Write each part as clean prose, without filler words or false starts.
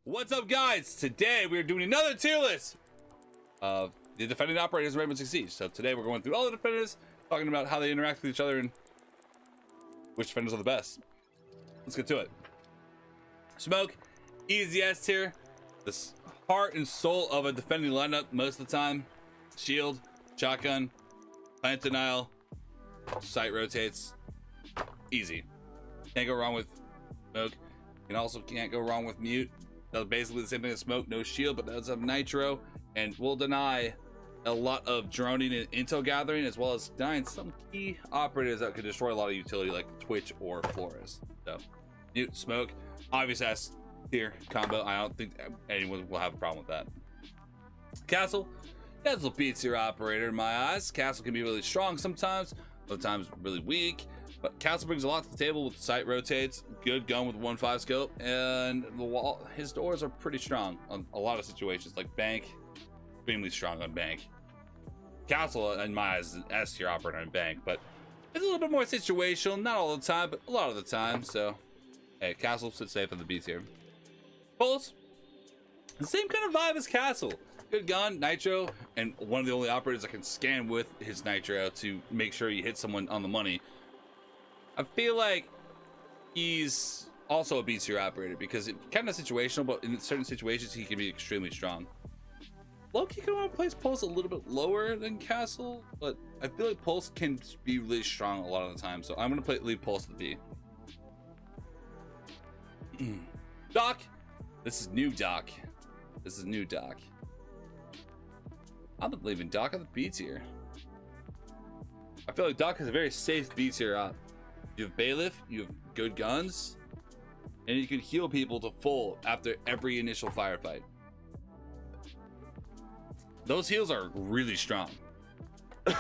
What's up, guys? Today we're doing another tier list of the defending operators in Rainbow Six Siege. So today we're going through all the defenders, talking about how they interact with each other and which defenders are the best. Let's get to it. Smoke, easy S tier. The heart and soul of a defending lineup most of the time. Shield, shotgun, plant denial, sight rotates. Easy. Can't go wrong with smoke. And also can't go wrong with mute. Does basically the same thing as smoke, no shield, but does have nitro and will deny a lot of droning and intel gathering, as well as denying some key operators that could destroy a lot of utility like Twitch or Flores. So mute, smoke, obvious S tier combo. I don't think anyone will have a problem with that. Castle beats your operator in my eyes. Castle can be really strong sometimes, other times really weak. But Castle brings a lot to the table with the sight rotates, good gun with 1.5 scope, and the wall. His doors are pretty strong on a lot of situations, like bank, extremely strong on bank. Castle, in my eyes, is an S tier operator on bank, but it's a little bit more situational, not all the time, but a lot of the time. So, hey, Castle sits safe on the B tier. Pulse, the same kind of vibe as Castle. Good gun, nitro, and one of the only operators that can scan with his nitro to make sure he hits someone on the money. I feel like he's also a B tier operator because it's kind of situational, but in certain situations he can be extremely strong. Loki can want to place Pulse a little bit lower than Castle, but I feel like Pulse can be really strong a lot of the time, so I'm gonna leave Pulse at the B. Doc, this is new Doc. This is new Doc. I'm leaving Doc at the B tier. I feel like Doc is a very safe B tier op. You have Bailiff, you have good guns, and you can heal people to full after every initial firefight. Those heals are really strong.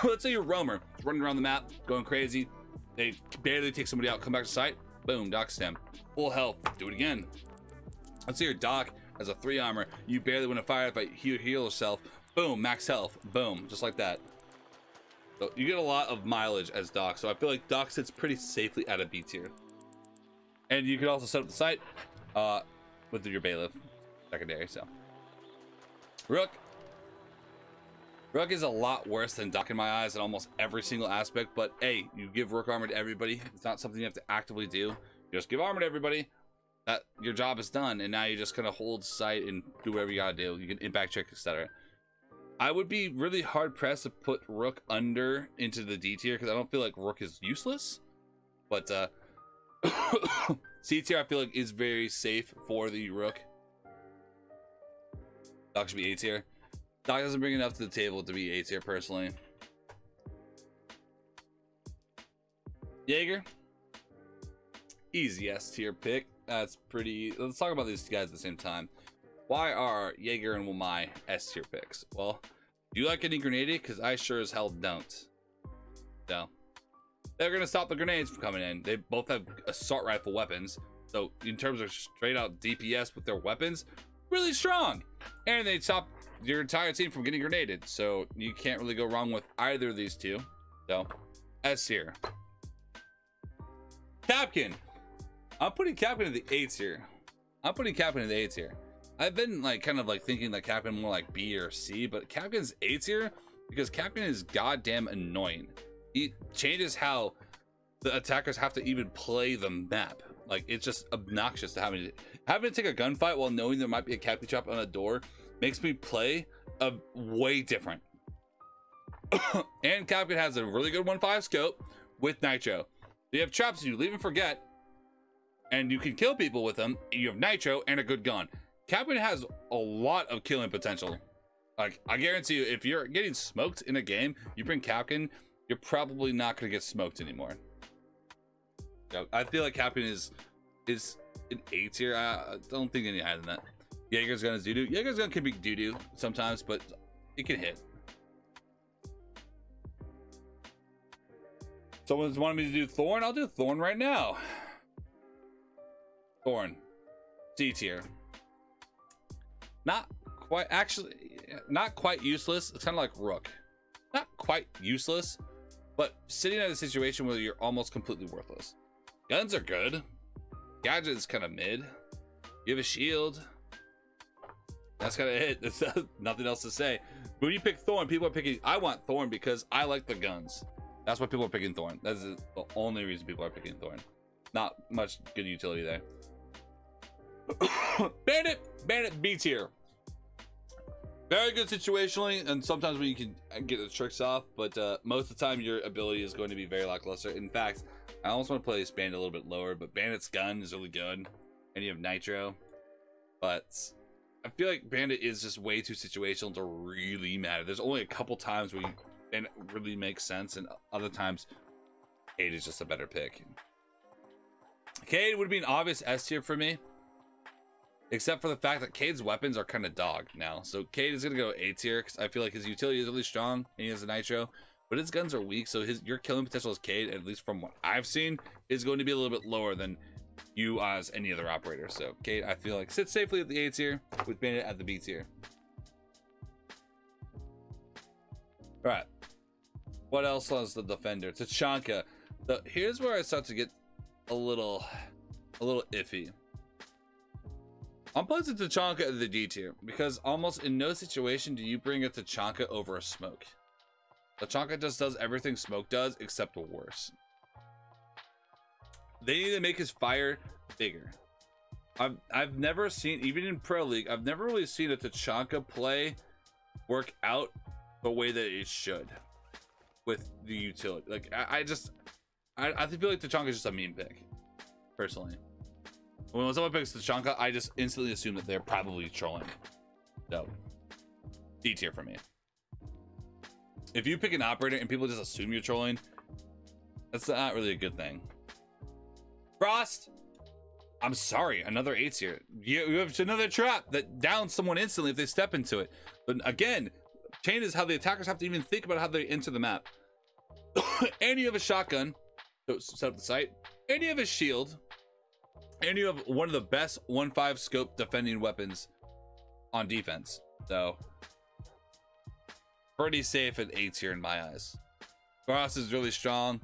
Let's say you're Roamer, running around the map, going crazy. They barely take somebody out, come back to sight, boom, Doc stem. Full health, do it again. Let's say your Doc has a 3 armor, you barely win a firefight, heal yourself, boom, max health, boom, just like that. So you get a lot of mileage as Doc, so I feel like Doc sits pretty safely at a B tier. And you can also set up the site with your Bailiff secondary. So Rook is a lot worse than Doc in my eyes in almost every single aspect, but hey, you give Rook armor to everybody. It's not something you have to actively do. You just give armor to everybody. That your job is done, and now you just kind of hold sight and do whatever you gotta do. You can impact check, etc. I would be really hard pressed to put Rook under into the D tier because I don't feel like Rook is useless. But C tier I feel like is very safe for the Rook. Doc should be A tier. Doc doesn't bring enough to the table to be A tier personally. Jaeger, easy S tier pick. That's pretty. Let's talk about these guys at the same time. Why are Jaeger and Wamai S tier picks? Well, do you like getting grenaded? Because I sure as hell don't. So they're gonna stop the grenades from coming in. They both have assault rifle weapons, so in terms of straight out DPS with their weapons, really strong. And they stop your entire team from getting grenaded, so you can't really go wrong with either of these two. So S tier. Capkin, I'm putting Capkin in the A tier. I'm putting Capkin in the A tier. I've been like kind of like thinking that Capkin more like B or C, but Capkin's A tier because Capkin is goddamn annoying. He changes how the attackers have to even play the map. Like, it's just obnoxious to having to take a gunfight while knowing there might be a Capkin chop on a door makes me play a way different. And Capkin has a really good 1.5 scope with nitro. You have traps you leave and forget, and you can kill people with them. You have nitro and a good gun. Capkin has a lot of killing potential. Like, I guarantee you, if you're getting smoked in a game, you bring Capkin, you're probably not going to get smoked anymore. So I feel like Capkin is an A tier. I don't think any higher than that. Jaeger's gun is doo-doo. Jaeger's gun can be doo-doo sometimes, but it can hit. Someone's wanting me to do Thorn. I'll do Thorn right now. Thorn, C tier. Not quite useless. It's kind of like Rook. Not quite useless, but sitting in a situation where you're almost completely worthless. Guns are good. Gadget is kind of mid. You have a shield. That's kind of it. There's nothing else to say. When you pick Thorn, people are picking. I want Thorn because I like the guns. That's why people are picking Thorn. That's the only reason people are picking Thorn. Not much good utility there. Bandit B tier. Very good situationally, and sometimes when you can get the tricks off, but most of the time your ability is going to be very lackluster. In fact, I almost want to place Bandit a little bit lower, but Bandit's gun is really good, and you have Nitro. But I feel like Bandit is just way too situational to really matter. There's only a couple times where Bandit really makes sense, and other times Cade is just a better pick. Cade would be an obvious S tier for me, except for the fact that Cade's weapons are kind of dog now. So Cade is going to go A tier because I feel like his utility is really strong and he has a Nitro, but his guns are weak. So your killing potential as Cade, at least from what I've seen, is going to be a little bit lower than you as any other operator. So Cade, I feel like, sits safely at the A tier with Bandit at the B tier. All right. What else was the defender? Tachanka. So here's where I start to get a little iffy. I'm placing Tachanka at the D tier because almost in no situation do you bring a Tachanka over a Smoke. Tachanka just does everything Smoke does except worse. They need to make his fire bigger. I've never seen, even in Pro League, I've never really seen a Tachanka play work out the way that it should with the utility. Like I feel like Tachanka is just a meme pick, personally. When someone picks Tachanka, I just instantly assume that they're probably trolling. So, D tier for me. If you pick an operator and people just assume you're trolling, that's not really a good thing. Frost, I'm sorry, another A tier. You have another trap that downs someone instantly if they step into it. But again, chain is how the attackers have to even think about how they enter the map. And you have a shotgun to set up the site, and you have a shield, and you have one of the best 1.5 scope defending weapons on defense. So pretty safe at A tier in my eyes. Frost is really strong.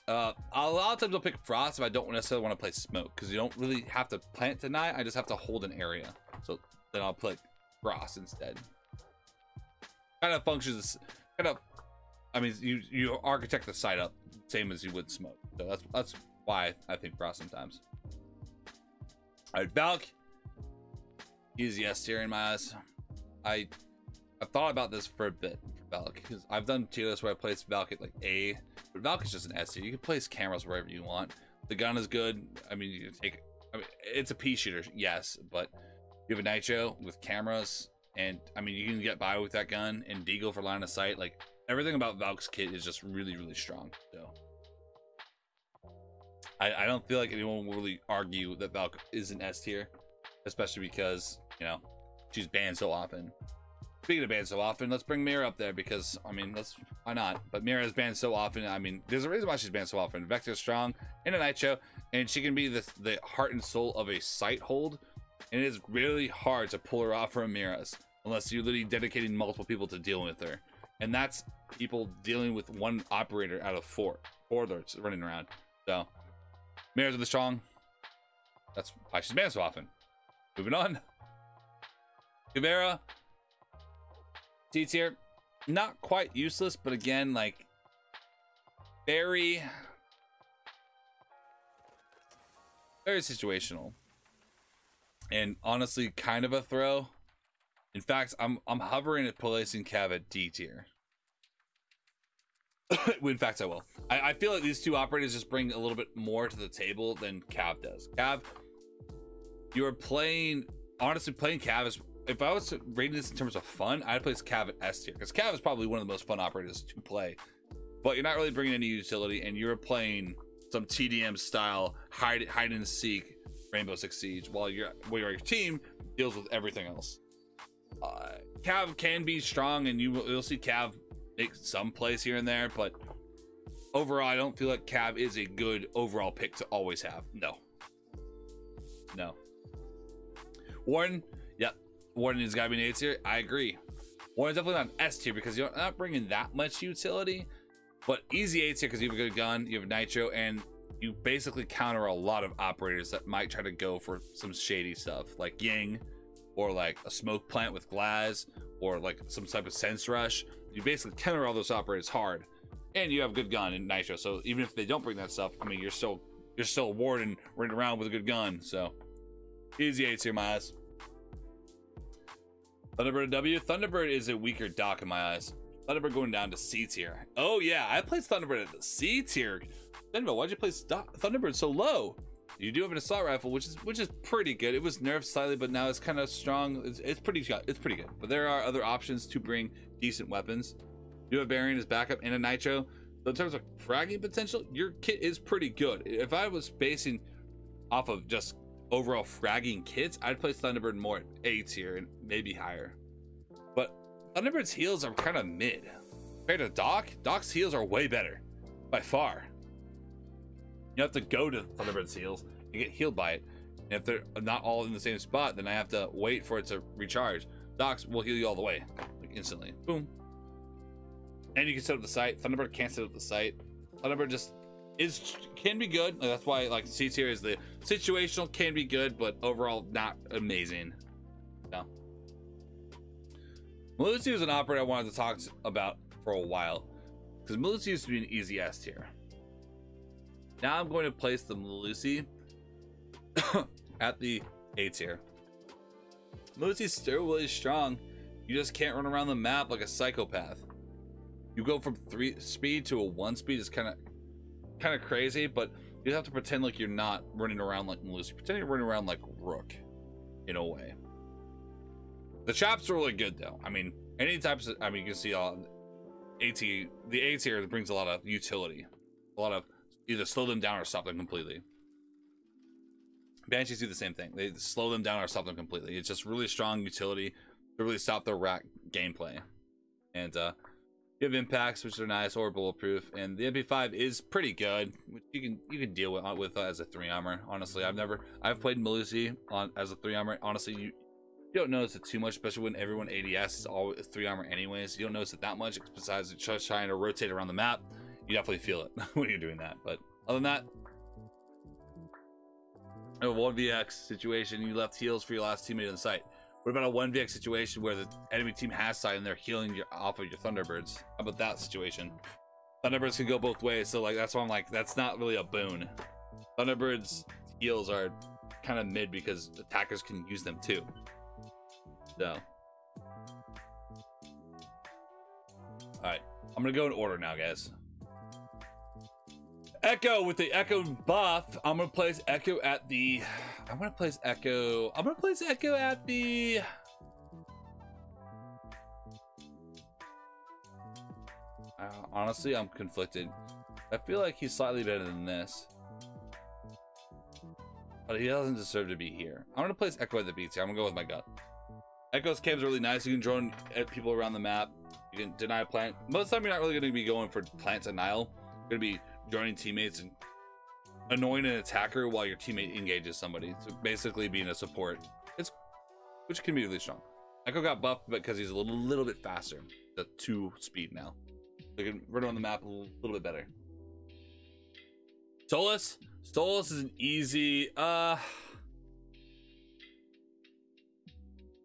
A lot of times I'll pick Frost if I don't necessarily want to play Smoke, because you don't really have to plant deny. I just have to hold an area. So then I'll play Frost instead. Kind of functions kind of, I mean, you architect the site up same as you would Smoke. So that's why I think Frost sometimes. All right, Valk. Easy S tier in my eyes. I've thought about this for a bit for Valk, because I've done tier lists where I place Valk at like A, but Valk is just an S tier. You can place cameras wherever you want. The gun is good. I mean, you can take. I mean, it's a pea shooter, yes, but you have a Nitro with cameras, and I mean, you can get by with that gun and Deagle for line of sight. Like everything about Valk's kit is just really, really strong. So I don't feel like anyone will really argue that Valk is an S tier, especially because, you know, she's banned so often. Speaking of banned so often, let's bring Mira up there because, I mean, why not? But Mira is banned so often. I mean, there's a reason why she's banned so often. Vector's strong in a Nitro, and she can be the heart and soul of a site hold, and it is really hard to pull her off from Mira's unless you're literally dedicating multiple people to dealing with her. And that's people dealing with one operator out of four that's running around. So Mira's really strong. That's why she's banned so often. Moving on. Kubera, D tier. Not quite useless, but again, like very situational. And honestly, kind of a throw. In fact, I'm hovering at placing Cav at D tier. In fact, I will. I feel like these two operators just bring a little bit more to the table than Cav does. Cav, you are playing, honestly, playing Cav is, if I was rating this in terms of fun, I'd place Cav at S tier, because Cav is probably one of the most fun operators to play. But you're not really bringing any utility, and you're playing some TDM style hide and seek Rainbow Six Siege while your team deals with everything else. Cav can be strong, and you'll see Cav make some plays here and there, but overall, I don't feel like Cav is a good overall pick to always have. No. Warden, yep. Warden has got to be an A tier. I agree. Warden's definitely not an S tier because you're not bringing that much utility, but easy A tier because you have a good gun, you have Nitro, and you basically counter a lot of operators that might try to go for some shady stuff like Ying or like a smoke plant with glass, or like some type of sense rush. You basically counter all those operators hard, and you have a good gun in Nitro. So even if they don't bring that stuff, I mean, you're still a warden running around with a good gun. So easy 8 tier in my eyes. Thunderbird W. Thunderbird is a weaker doc in my eyes. Thunderbird going down to C tier. Oh yeah, I placed Thunderbird at the C tier. SenVale, why'd you place Thunderbird so low? You do have an assault rifle, which is pretty good. It was nerfed slightly, but now it's kind of strong. It's pretty good. But there are other options to bring decent weapons. You have Variant as backup and a Nitro. So in terms of fragging potential, your kit is pretty good. If I was basing off of just overall fragging kits, I'd place Thunderbird more at A tier and maybe higher. But Thunderbird's heals are kind of mid. Compared to Doc's heals are way better by far. You have to go to Thunderbird's heals and get healed by it. And if they're not all in the same spot, then I have to wait for it to recharge. Doc's will heal you all the way, like instantly. Boom. And you can set up the site. Thunderbird can't set up the site. Thunderbird just can be good. That's why like C tier is the situational, can be good, but overall not amazing. No. Melusi was an operator I wanted to talk about for a while, because Melusi used to be an easy S tier. Now I'm going to place the Melusi at the A tier. Melusi's still really strong. You just can't run around the map like a psychopath. You go from 3 speed to a 1 speed is kind of crazy, but you have to pretend like you're not running around like Melusi. Pretend you're running around like Rook, in a way. The chops are really good though. I mean, any types of, I mean, you can see all the A tier brings a lot of utility, a lot of either slow them down or stop them completely. Banshees do the same thing. They slow them down or stop them completely. It's just really strong utility to really stop their rack gameplay. And you have impacts, which are nice, or bulletproof. And the MP5 is pretty good, which you can deal with as a 3 armor. Honestly, I've played Melusi as a 3 armor. Honestly, you don't notice it too much, especially when everyone ADS is all 3 armor anyways. You don't notice it that much, besides just trying to rotate around the map. You definitely feel it when you're doing that. But other than that, a 1vx situation, you left heals for your last teammate on the site. What about a 1vx situation where the enemy team has side and they're healing off of your Thunderbirds? How about that situation? Thunderbirds can go both ways, so like that's why I'm like, that's not really a boon. Thunderbirds heals are kind of mid because attackers can use them too. So, all right, I'm gonna go in order now, guys. Echo with the Echo buff. I'm gonna place Echo at the. I'm gonna place Echo at the. Honestly, I'm conflicted. I feel like he's slightly better than this, but he doesn't deserve to be here. I'm gonna place Echo at the B tier. I'm gonna go with my gut. Echo's cams are really nice. You can drone at people around the map. You can deny a plant. Most of the time, you're not really gonna be going for plant denial. You're gonna be joining teammates and annoying an attacker while your teammate engages somebody. So basically being a support, which can be really strong. Echo got buffed because he's a little bit faster. The 2 speed now. So you can run on the map a little bit better. Solus is an easy. I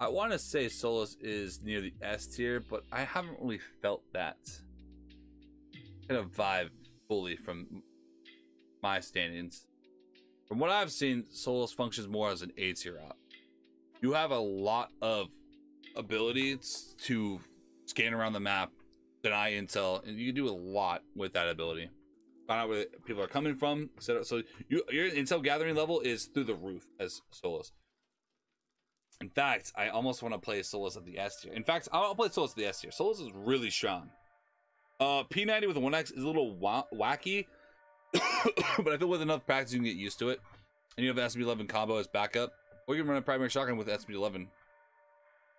want to say Solus is near the S tier, but I haven't really felt that kind of vibe fully from my standings. From what I've seen, Solus functions more as an A tier op. You have a lot of abilities to scan around the map, deny intel, and you can do a lot with that ability. Find out where people are coming from, etc. So your intel gathering level is through the roof as Solus. In fact, I almost want to play Solus at the S tier. In fact, I'll play Solus at the S tier. Solus is really strong. P90 with a 1x is a little wacky, but I feel with enough practice you can get used to it. And you have SB11 combo as backup, or you can run a primary shotgun with SB11.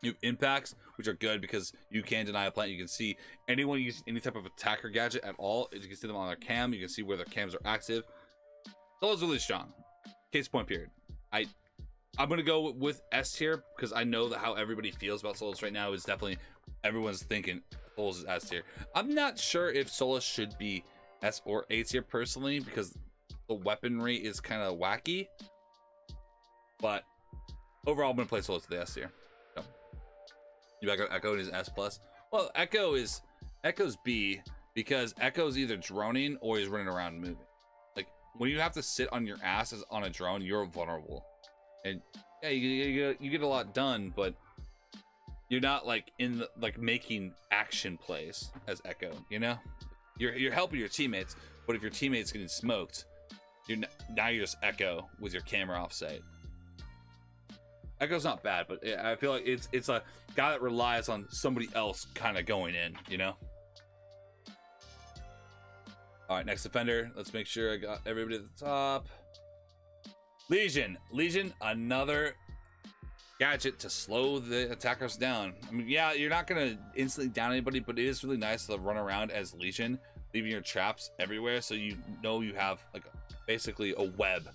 You have impacts, which are good because you can deny a plant. You can see anyone use any type of attacker gadget at all. You can see them on their cam. You can see where their cams are active. Solus is really strong. Case point period. I'm gonna go with S tier because I know that how everybody feels about Solus right now is definitely everyone's thinking Solus is S tier. I'm not sure if Solus should be S or A tier personally because the weaponry is kind of wacky, but overall, I'm gonna play solo to the S tier. So, you back up Echo is S plus. Well, Echo's B because Echo's either droning or he's running around moving. Like when you have to sit on your ass as on a drone, you're vulnerable. And yeah, you get a lot done, but you're not like in the, like making action plays as Echo. You know, you're helping your teammates, but if your teammates getting smoked, now you're just Echo with your camera offsite. Echo's not bad, but I feel like it's a guy that relies on somebody else kind of going in, you know? All right, next defender. Let's make sure I got everybody at the top. Legion, another gadget to slow the attackers down. I mean, yeah, you're not gonna instantly down anybody, but it is really nice to run around as Legion, leaving your traps everywhere, so you know you have like basically a web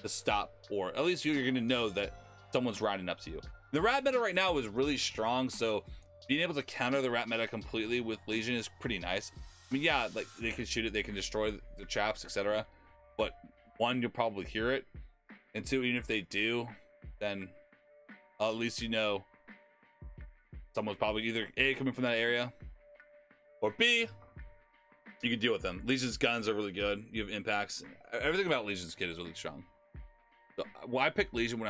to stop, or at least you're gonna know that someone's rounding up to you. The rat meta right now is really strong, so being able to counter the rat meta completely with Legion is pretty nice. I mean, yeah, like they can shoot it, they can destroy the traps, etc. But one, you'll probably hear it, and two, even if they do, then at least you know someone's probably either A, coming from that area, or B, you can deal with them. Legion's guns are really good. You have impacts. Everything about Legion's kit is really strong. So, well, I pick Legion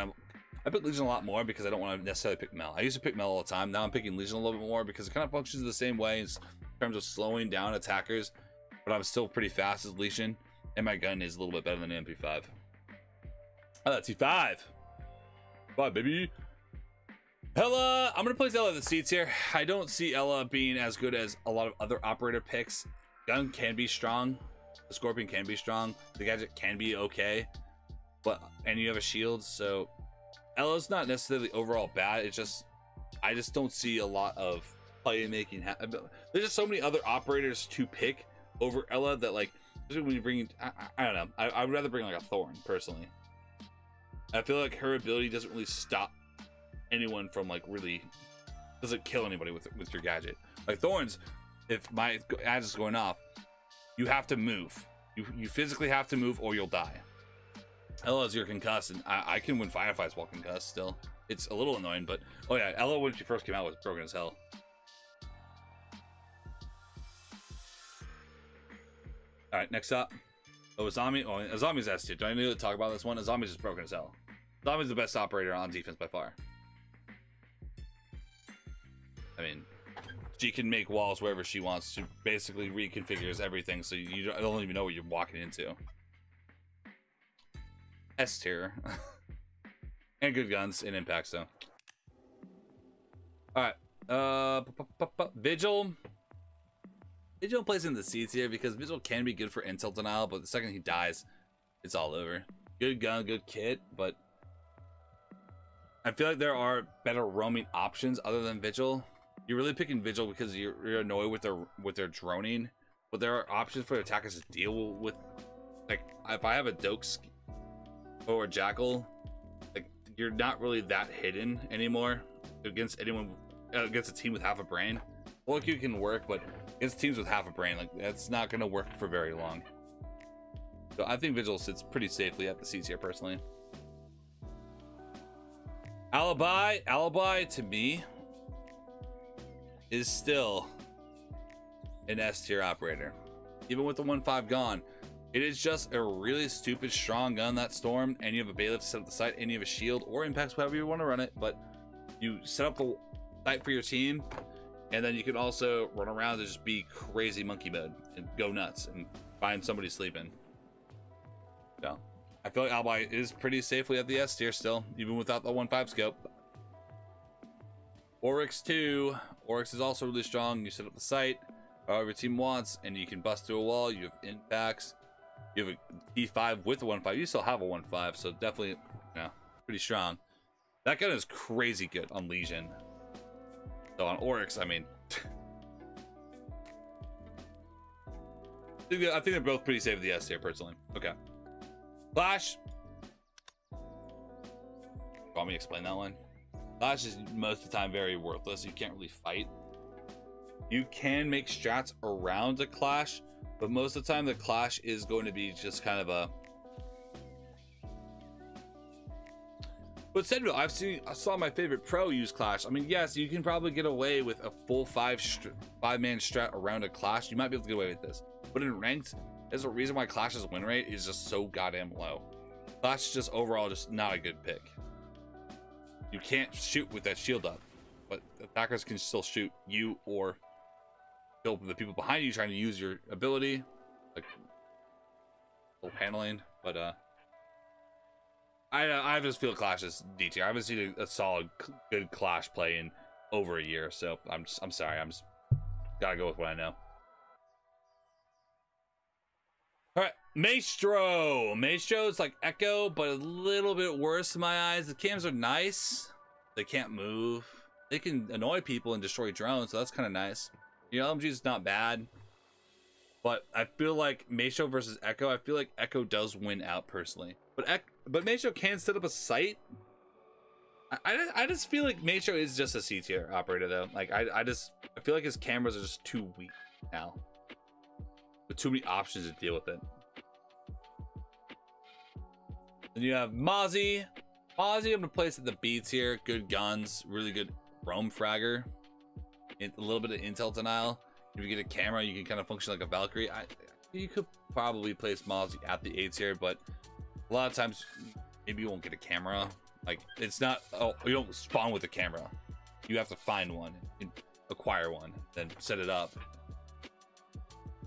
I pick Legion a lot more because I don't want to necessarily pick Mel. I used to pick Mel all the time. Now I'm picking Legion a little bit more because it kind of functions the same way in terms of slowing down attackers, but I'm still pretty fast as Legion, and my gun is a little bit better than the MP5. Oh, that's T5. Bye, baby. Ella, I'm gonna place Ella at the C tier. I don't see Ella being as good as a lot of other operator picks. Gun can be strong, the Scorpion can be strong, the gadget can be okay, and you have a shield, so Ella's not necessarily overall bad. It's just I just don't see a lot of playmaking. There's just so many other operators to pick over Ella that, like, when you bring, I don't know. I would rather bring like a Thorn personally. I feel like her ability doesn't really stop anyone from like really doesn't kill anybody with your gadget. Like Thorns, if my gadget's going off, you have to move. You physically have to move or you'll die. Ella's your concussed, and I can win firefights while concussed still. It's a little annoying, but oh yeah, Ella when she first came out was broken as hell. All right, next up, Azami. Oh, Azami's S tier. Do I need to talk about this one? Azami's just broken as hell. Azami's the best operator on defense by far. I mean, she can make walls wherever she wants. She basically reconfigures everything, so you don't even know what you're walking into. S tier. And good guns and impacts, though. Alright. Vigil. Vigil plays in the C tier because Vigil can be good for intel denial, but the second he dies, it's all over. Good gun, good kit, but I feel like there are better roaming options other than Vigil. You're really picking Vigil because you're annoyed with their droning, but there are options for attackers to deal with. Like if I have a Dokes or a Jackal, like you're not really that hidden anymore against anyone, against a team with half a brain. Well, you can work, but against teams with half a brain, like that's not going to work for very long. So I think Vigil sits pretty safely at the C tier personally. Alibi to me is still an S tier operator, even with the 1.5 gone. It is just a really stupid strong gun, that Storm, and you have a bailiff to set up the site, and you have a shield or impacts, however you want to run it, but you set up the site for your team, and then you can also run around and just be crazy monkey mode and go nuts and find somebody sleeping. So I feel like Alibi is pretty safely at the S tier still, even without the 1.5 scope. Oryx 2. Oryx is also really strong. You set up the site however your team wants, and you can bust through a wall. You have impacts. You have a E5 with a 1.5. You still have a 1.5, so definitely, pretty strong. That gun is crazy good on Legion. So on Oryx, I mean, I think they're both pretty safe at the S tier, personally. Okay. Flash. Want me to explain that one? Flash is most of the time very worthless. You can't really fight. You can make strats around a clash, but most of the time the clash is going to be just kind of a But SenVale, I saw my favorite pro use Clash. I mean, yes, you can probably get away with a full five-man strat around a Clash. You might be able to get away with this. But in ranked, there's a reason why Clash's win rate is just so goddamn low. Clash is just overall just not a good pick. You can't shoot with that shield up, but attackers can still shoot you or kill the people behind you trying to use your ability, like little handling. But I just feel Clash is D tier. I haven't seen a solid, good Clash play in over a year, so I'm sorry. I'm just gotta go with what I know. All right, Maestro. Maestro is like Echo, but a little bit worse in my eyes. The cams are nice. They can't move. They can annoy people and destroy drones, so that's kind of nice. Your LMG is not bad, but I feel like Maestro versus Echo. I feel like Echo does win out personally, but Maestro can set up a site. I just feel like Maestro is just a C tier operator though. Like I feel like his cameras are just too weak now. With too many options to deal with it. Then you have Mozzie. Mozzie, I'm gonna place at the B tier. Good guns, really good roam fragger. A little bit of intel denial. If you get a camera, you can kind of function like a Valkyrie. You could probably place Mozzie at the A tier, but a lot of times maybe you won't get a camera. Like it's not. Oh, you don't spawn with a camera. You have to find one, acquire one, then set it up.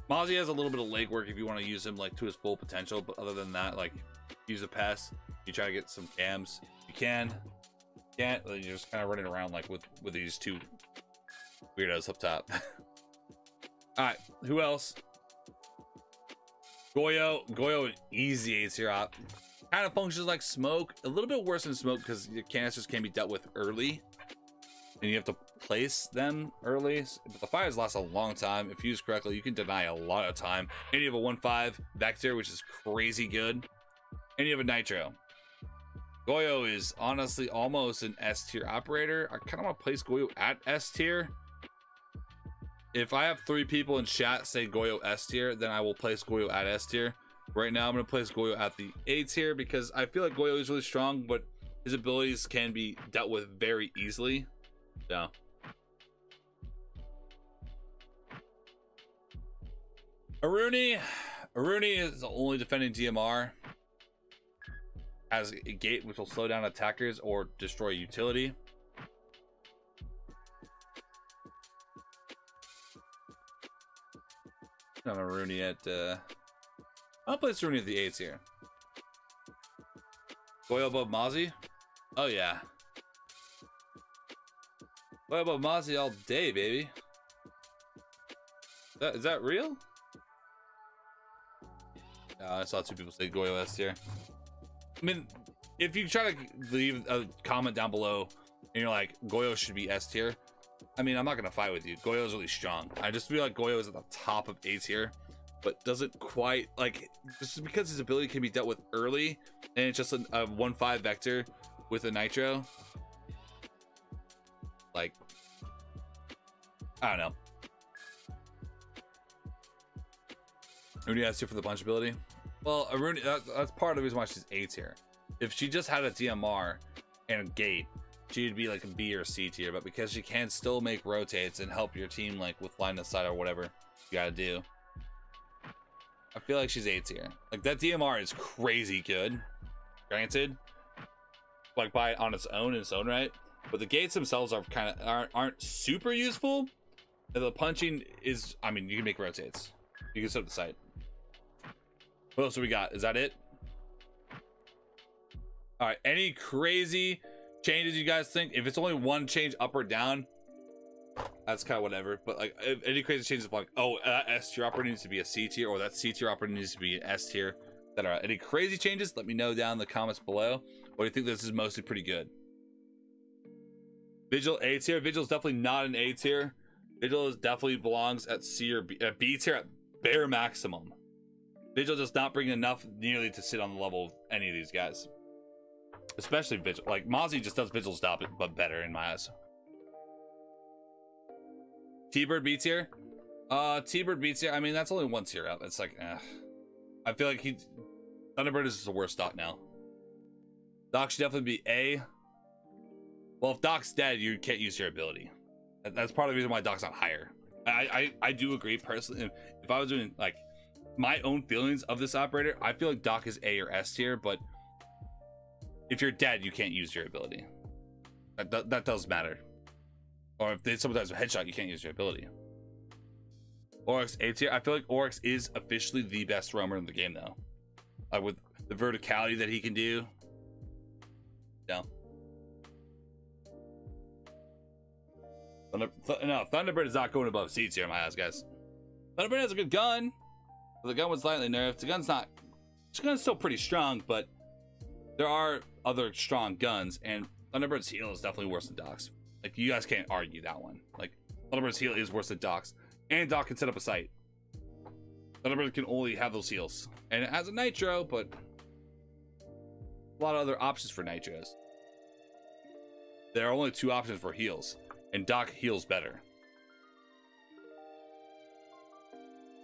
Mozzie has a little bit of legwork if you want to use him like to his full potential, but other than that, like use a pass, you try to get some cams, you can't, you're just kind of running around like with these two weirdos up top. All right, who else? Goyo, easy A tier op. Kind of functions like Smoke, a little bit worse than Smoke because your canisters can be dealt with early, and you have to place them early. But the fires last a long time. If used correctly, you can deny a lot of time. And you have a 1-5 Vector, which is crazy good. And you have a Nitro. Goyo is honestly almost an S tier operator. I kind of want to place Goyo at S tier. If I have 3 people in chat say Goyo S tier, then I will place Goyo at S tier. Right now, I'm going to place Goyo at the A tier because I feel like Goyo is really strong, but his abilities can be dealt with very easily. So. Aruni is the only defending DMR. Has a gate which will slow down attackers or destroy utility. I'm a Aruni at I'll place Aruni at the 8s here. Goyo above Mozzie? Oh yeah. Goyo above Mozzie all day, baby. Is that real? I saw 2 people say Goyo S tier. I mean, if you try to leave a comment down below and you're like, Goyo should be S tier, I mean, I'm not gonna fight with you. Goyo is really strong. I just feel like Goyo is at the top of A tier, but doesn't quite, like, just because his ability can be dealt with early, and it's just a 1-5 Vector with a Nitro. Like, I don't know. Aruni S tier for the punch ability. Well, Aruni, that's part of the reason why she's A tier. If she just had a DMR and a gate, she'd be like a B or C tier. But because she can still make rotates and help your team like with line of sight or whatever you gotta do, I feel like she's A tier. Like that DMR is crazy good, granted, like by on its own in its own right. But the gates themselves are kind of aren't super useful. And the punching is, I mean, you can make rotates. You can set up the site. What else do we got? Is that it? All right, any crazy changes you guys think? If it's only one change up or down, that's kind of whatever. But like, if any crazy changes, like, oh, that S tier operator needs to be a C tier, or that C tier operator needs to be an S tier, etc. Any crazy changes? Let me know down in the comments below. Or do you think this is mostly pretty good? Vigil A tier. Vigil is definitely not an A tier. Vigil is definitely belongs at C or B tier at bare maximum. Vigil does not bring enough nearly to sit on the level of any of these guys. Especially Vigil. Like, Mozzie just does Vigil stop it, but better in my eyes. T-Bird B tier? T-Bird B tier, I mean, that's only 1 tier up. It's like, I feel like Thunderbird is the worst stock now. Doc should definitely be A. Well, if Doc's dead, you can't use your ability. That's part of the reason why Doc's not higher. I do agree personally. If I was doing like my own feelings of this operator, I feel like Doc is A or S tier, but if you're dead, you can't use your ability. That does matter. Or if someone dies with headshot, you can't use your ability. Oryx A tier. I feel like Oryx is officially the best roamer in the game, though. Like with the verticality that he can do. No. No, Thunderbird is not going above C tier in my eyes, guys. Thunderbird has a good gun. The gun was slightly nerfed. The gun's still pretty strong, but there are other strong guns, and Thunderbird's heal is definitely worse than Doc's. Like, you guys can't argue that one. Like, Thunderbird's heal is worse than Doc's, and Doc can set up a site. Thunderbird can only have those heals, and it has a nitro, but a lot of other options for nitros. There are only 2 options for heals, and Doc heals better.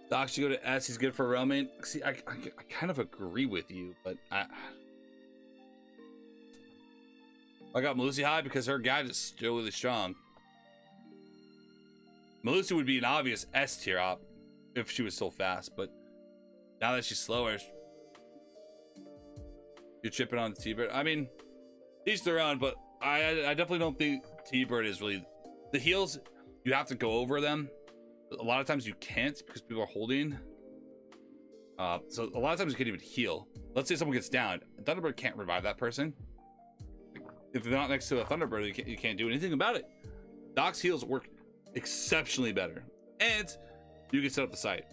Doc should go to S. He's good for roaming. See, I kind of agree with you, but I got Melusi high because her guide is still really strong. Melusi would be an obvious S tier op if she was still fast, but now that she's slower, you're chipping on T-Bird. I mean, each their own, but I definitely don't think T-Bird is really the heals. You have to go over them. A lot of times you can't because people are holding. So a lot of times you can't even heal. Let's say someone gets down. Thunderbird can't revive that person. If they're not next to a Thunderbird, you can't do anything about it. Doc's heals work exceptionally better, and you can set up the site.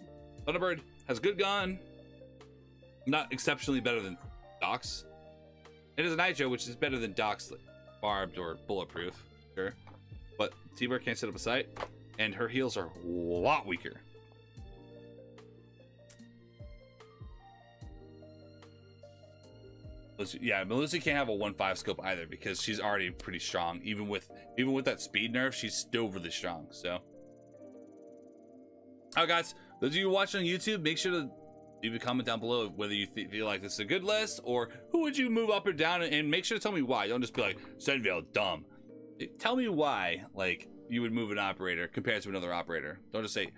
Thunderbird has a good gun, not exceptionally better than Doc's. It is a nitro, which is better than Doc's barbed or bulletproof, sure. But T-Bird can't set up a site, and her heals are a lot weaker. Yeah, Melusi can't have a 1.5 scope either because she's already pretty strong. Even with that speed nerf, she's still really strong. So, alright, guys, those of you watching on YouTube, make sure to leave a comment down below whether you feel like this is a good list or who would you move up or down, and make sure to tell me why. Don't just be like SenVale dumb. Tell me why, like, you would move an operator compared to another operator. Don't just say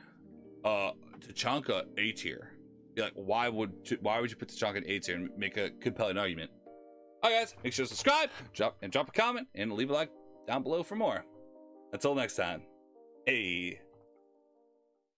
Tachanka A tier. Be like, why would you put Tachanka in A tier and make a compelling argument? Alright, guys, make sure to subscribe, drop a comment, and leave a like down below for more. Until next time, hey.